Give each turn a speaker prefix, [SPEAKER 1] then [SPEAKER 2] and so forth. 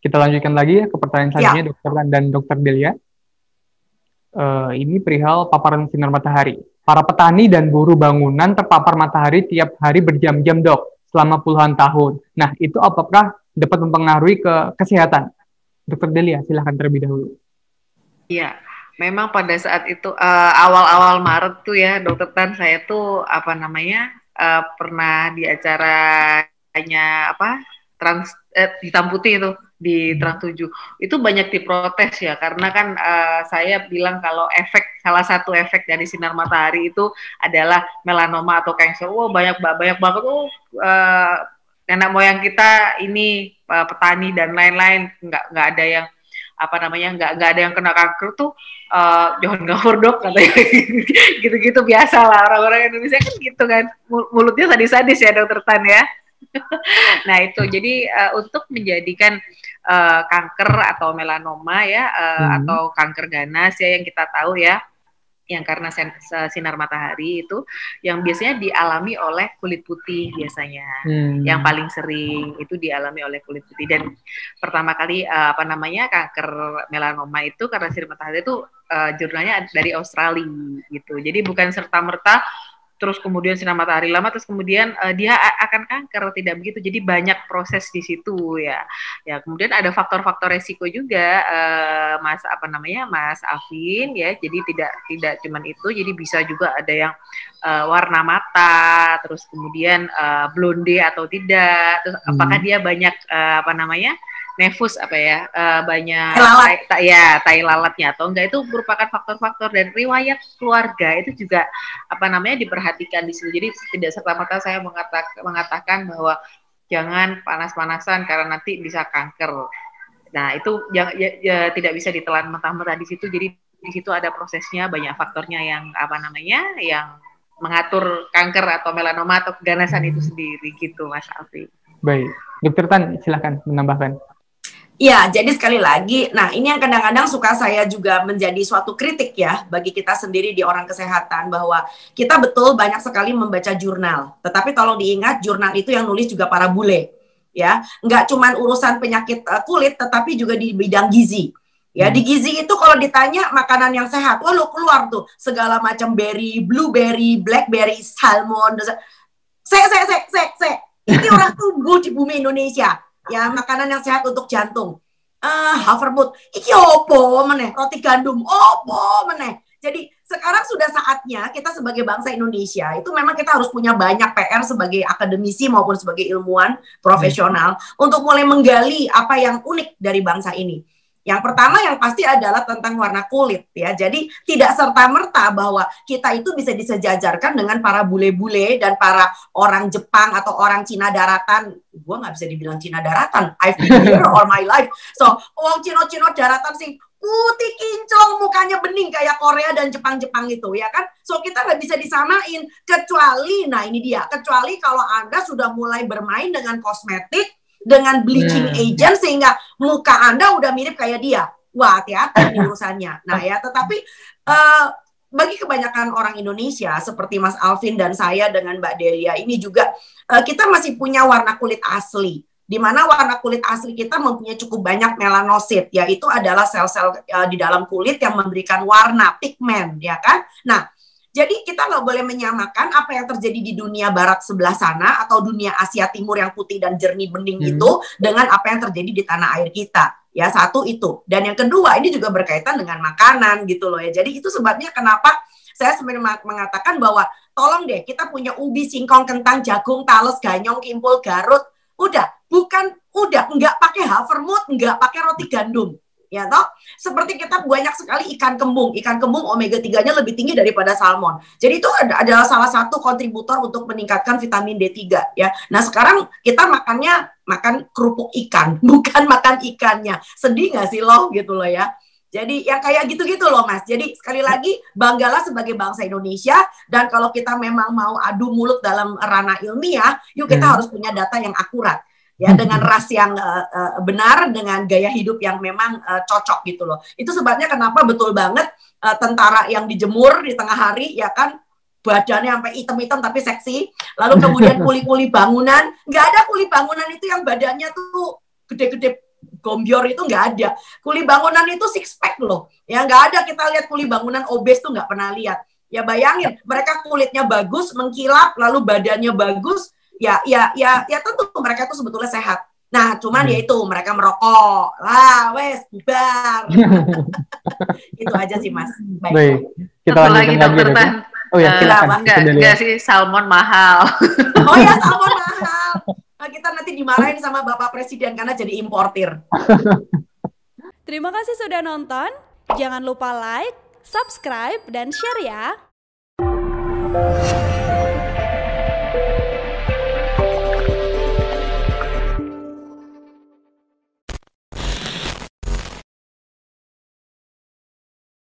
[SPEAKER 1] Kita lanjutkan lagi ya ke pertanyaan
[SPEAKER 2] Ya,
[SPEAKER 1] selanjutnya, Dokter Tan dan Dokter Delia. Ini perihal paparan sinar matahari. Para petani dan buruh bangunan terpapar matahari tiap hari berjam-jam, Dok, selama puluhan tahun. Nah, itu apakah dapat mempengaruhi ke kesehatan? Dokter Delia, silahkan terlebih dahulu.
[SPEAKER 3] Iya, memang pada saat itu awal-awal Maret tuh ya, Dokter Tan, saya tuh apa namanya pernah di acaranya apa hitam putih itu di Trans 7 itu banyak diprotes ya karena kan saya bilang kalau salah satu efek dari sinar matahari itu adalah melanoma atau kanker. Wow, banyak banget nenek moyang kita ini petani dan lain-lain nggak ada yang apa namanya nggak ada yang kena kanker tuh jangan ngawur dok katanya gitu-gitu biasa lah orang-orang Indonesia kan gitu kan mulutnya sadis-sadis ya Dokter Tan ya. Nah itu jadi untuk menjadikan kanker atau melanoma ya atau kanker ganas ya yang kita tahu ya yang karena sinar matahari itu yang biasanya dialami oleh kulit putih biasanya yang paling sering itu dialami oleh kulit putih dan pertama kali apa namanya kanker melanoma itu karena sinar matahari itu jurnalnya dari Australia gitu jadi bukan serta-merta terus kemudian sinar matahari lama terus kemudian dia akan kanker tidak begitu jadi banyak proses di situ ya kemudian ada faktor-faktor resiko juga Mas Alvin ya jadi tidak cuman itu jadi bisa juga ada yang warna mata terus kemudian blonde atau tidak terus apakah dia banyak nefus banyak tai lalatnya atau enggak itu merupakan faktor-faktor dan riwayat keluarga itu juga diperhatikan di situ. Jadi tidak serta-merta saya mengatakan bahwa jangan panas-panasan karena nanti bisa kanker. Nah, itu tidak bisa ditelan mentah-mentah di situ. Jadi di situ ada prosesnya, banyak faktornya yang yang mengatur kanker atau melanoma atau keganasan itu sendiri gitu, Mas Alfi.
[SPEAKER 1] Baik, Dokter Tan silahkan menambahkan.
[SPEAKER 2] Ya, jadi sekali lagi, nah ini yang kadang-kadang suka saya juga menjadi suatu kritik ya bagi kita sendiri di orang kesehatan bahwa kita betul banyak sekali membaca jurnal, tetapi tolong diingat jurnal itu yang nulis juga para bule, ya, nggak cuma urusan penyakit kulit, tetapi juga di bidang gizi. Ya, di gizi itu kalau ditanya makanan yang sehat, wah lo keluar tuh segala macam berry, blueberry, blackberry, salmon, ini orang tumbuh di bumi Indonesia. Ya, makanan yang sehat untuk jantung. Havermut, iki opo meneh, roti gandum, opo meneh. Jadi sekarang sudah saatnya kita sebagai bangsa Indonesia itu memang kita harus punya banyak PR sebagai akademisi maupun sebagai ilmuwan profesional untuk mulai menggali apa yang unik dari bangsa ini. Yang pertama yang pasti adalah tentang warna kulit ya. Jadi tidak serta-merta bahwa kita itu bisa disejajarkan dengan para bule-bule dan para orang Jepang atau orang Cina daratan. Gua nggak bisa dibilang Cina daratan. I've been here all my life. So, orang Cina daratan sih putih kinclong, mukanya bening kayak Korea dan Jepang-Jepang itu ya kan. So kita nggak bisa disamain kecuali, nah ini dia, kecuali kalau Anda sudah mulai bermain dengan kosmetik dengan bleaching agent sehingga muka Anda udah mirip kayak dia. Wah, hati-hati nih urusannya. Nah ya, tetapi bagi kebanyakan orang Indonesia seperti Mas Alvin dan saya dengan Mbak Delia ini juga kita masih punya warna kulit asli. Di mana warna kulit asli kita mempunyai cukup banyak melanosit, yaitu adalah sel-sel di dalam kulit yang memberikan warna pigmen, ya kan? Nah, jadi kita nggak boleh menyamakan apa yang terjadi di dunia barat sebelah sana atau dunia Asia Timur yang putih dan jernih bening itu dengan apa yang terjadi di tanah air kita. Ya, satu itu. Dan yang kedua, ini juga berkaitan dengan makanan gitu loh ya. Jadi itu sebabnya kenapa saya sebenarnya mengatakan bahwa tolong deh kita punya ubi, singkong, kentang, jagung, tales, ganyong, kimpul, garut. Udah nggak pakai havermut, nggak pakai roti gandum. Ya toh, seperti kita banyak sekali ikan kembung omega 3-nya lebih tinggi daripada salmon. Jadi itu adalah salah satu kontributor untuk meningkatkan vitamin D3 ya. Nah, sekarang kita makan kerupuk ikan, bukan makan ikannya. Sedih nggak sih lo gitu loh ya. Jadi yang kayak gitu-gitu loh Mas. Jadi sekali lagi banggalah sebagai bangsa Indonesia dan kalau kita memang mau adu mulut dalam ranah ilmiah, yuk kita harus punya data yang akurat. Ya, dengan ras yang benar, dengan gaya hidup yang memang cocok gitu loh. Itu sebabnya kenapa betul banget tentara yang dijemur di tengah hari ya kan badannya sampai hitam-hitam tapi seksi. Lalu kemudian kuli-kuli bangunan, nggak ada kuli bangunan itu yang badannya tuh gede-gede gombior itu nggak ada. Kuli bangunan itu six pack loh. Ya nggak ada kita lihat kuli bangunan obes tuh nggak pernah lihat. Ya bayangin, mereka kulitnya bagus, mengkilap, lalu badannya bagus, ya tentu mereka tuh sebetulnya sehat. Nah, cuman ya itu mereka merokok. Lah, wes bubar. Itu aja sih, Mas.
[SPEAKER 1] Baik. Kita lanjutkan lagi Tan. Oh ya, silakan.
[SPEAKER 3] Enggak sih, salmon mahal.
[SPEAKER 2] Oh ya, salmon mahal. Nah, kita nanti dimarahin sama Bapak Presiden karena jadi importir.
[SPEAKER 4] Terima kasih sudah nonton. Jangan lupa like, subscribe, dan share ya.